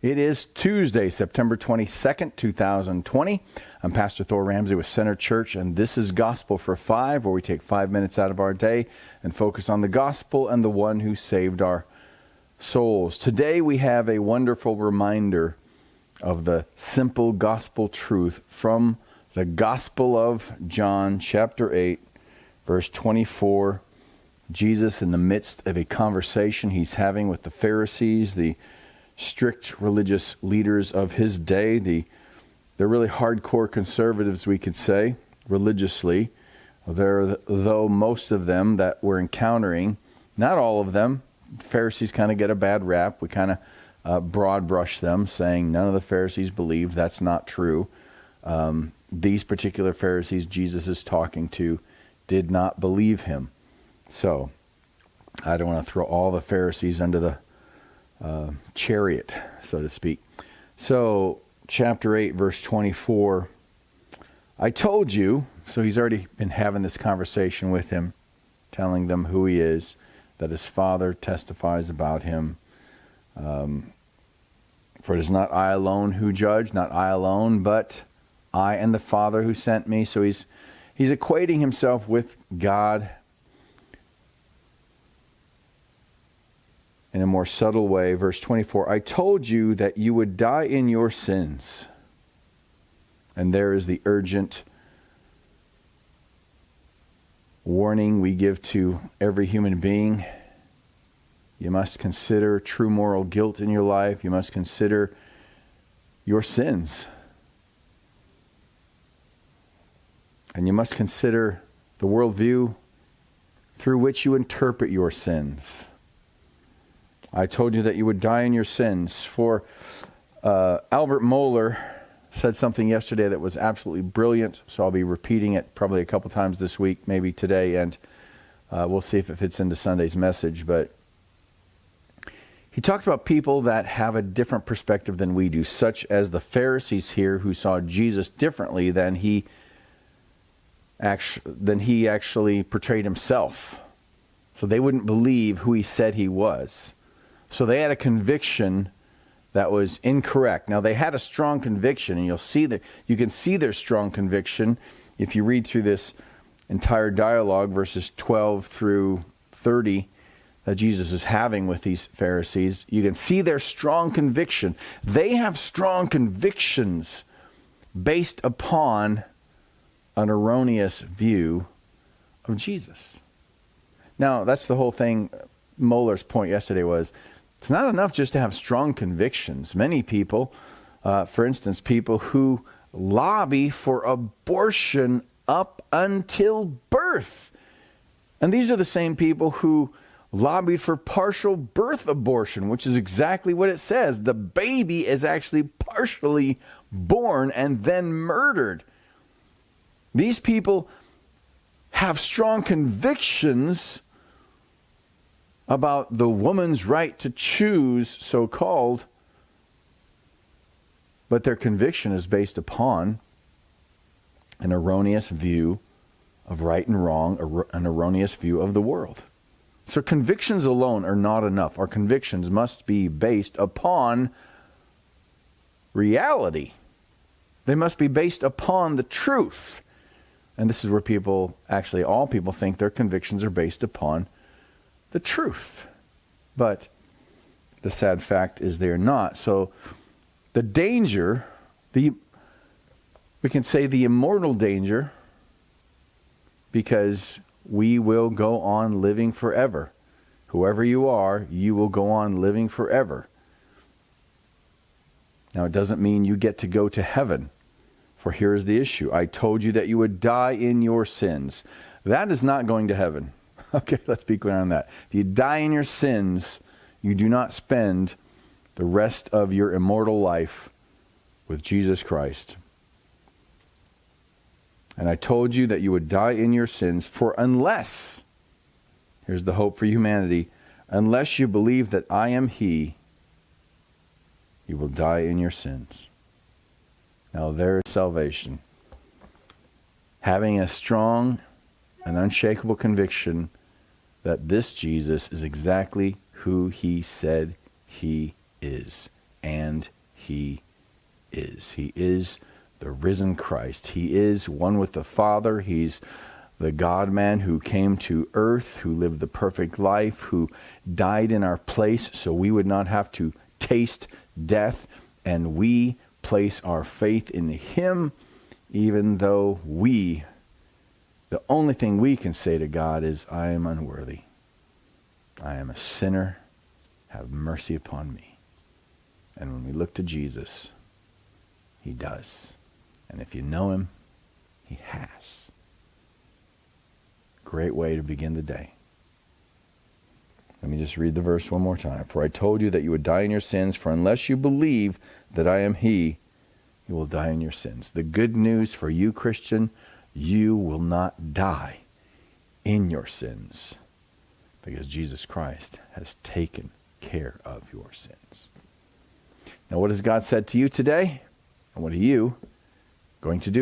It is Tuesday, September 22nd, 2020. I'm Pastor Thor Ramsey with Center Church, and this is Gospel for Five, where we take 5 minutes out of our day and focus on the gospel and the one who saved our souls. Today we have a wonderful reminder of the simple gospel truth from the Gospel of John, chapter 8, verse 24. Jesus, in the midst of a conversation he's having with the Pharisees, the strict religious leaders of his day, they're really hardcore conservatives, we could say, religiously. Though most of them that we're encountering, not all of them, Pharisees kind of get a bad rap. We kind of broad brush them, saying none of the Pharisees believe. That's not true. These particular Pharisees Jesus is talking to did not believe him. So I don't want to throw all the Pharisees under the chariot, so to speak. So, chapter 8, verse 24, I told you, so he's already been having this conversation with him, telling them who he is, that his Father testifies about him. For it is not I alone who judge, not I alone, but I and the Father who sent me. So he's equating himself with God in a more subtle way. Verse 24, I told you that you would die in your sins. And there is the urgent warning we give to every human being. You must consider true moral guilt in your life. You must consider your sins. And you must consider the worldview through which you interpret your sins. I told you that you would die in your sins. For Albert Mohler said something yesterday that was absolutely brilliant, so I'll be repeating it probably a couple times this week, maybe today, and we'll see if it fits into Sunday's message. But he talked about people that have a different perspective than we do, such as the Pharisees here, who saw Jesus differently than he actually portrayed himself. So they wouldn't believe who he said he was. So they had a conviction that was incorrect. Now they had a strong conviction, and you can see their strong conviction if you read through this entire dialogue, verses 12 through 30, that Jesus is having with these Pharisees. You can see their strong conviction. They have strong convictions based upon an erroneous view of Jesus. Now, that's the whole thing. Mohler's point yesterday was, it's not enough just to have strong convictions. Many people, for instance, people who lobby for abortion up until birth. And these are the same people who lobbied for partial birth abortion, which is exactly what it says. The baby is actually partially born and then murdered. These people have strong convictions about the woman's right to choose, so-called, but their conviction is based upon an erroneous view of right and wrong, an erroneous view of the world. So convictions alone are not enough. Our convictions must be based upon reality. They must be based upon the truth. And this is where all people think their convictions are based upon the truth. But the sad fact is they're not. So the danger, we can say the immortal danger, because we will go on living forever. Whoever you are, you will go on living forever. Now, it doesn't mean you get to go to heaven. For here is the issue. I told you that you would die in your sins. That is not going to heaven. Okay, let's be clear on that. If you die in your sins, you do not spend the rest of your immortal life with Jesus Christ. And I told you that you would die in your sins, for unless, here's the hope for humanity, unless you believe that I am He, you will die in your sins. Now there is salvation. Having a strong and unshakable conviction that this Jesus is exactly who He said He is. and he is. He is the risen Christ. He is one with the Father. He's the God-man who came to earth, who lived the perfect life, who died in our place so we would not have to taste death, and we place our faith in him, even though the only thing we can say to God is, I am unworthy. I am a sinner. Have mercy upon me. And when we look to Jesus, he does. And if you know him, he has. Great way to begin the day. Let me just read the verse one more time. For I told you that you would die in your sins, for unless you believe that I am he, you will die in your sins. The good news for you, Christian, you will not die in your sins, because Jesus Christ has taken care of your sins. Now, what has God said to you today? And what are you going to do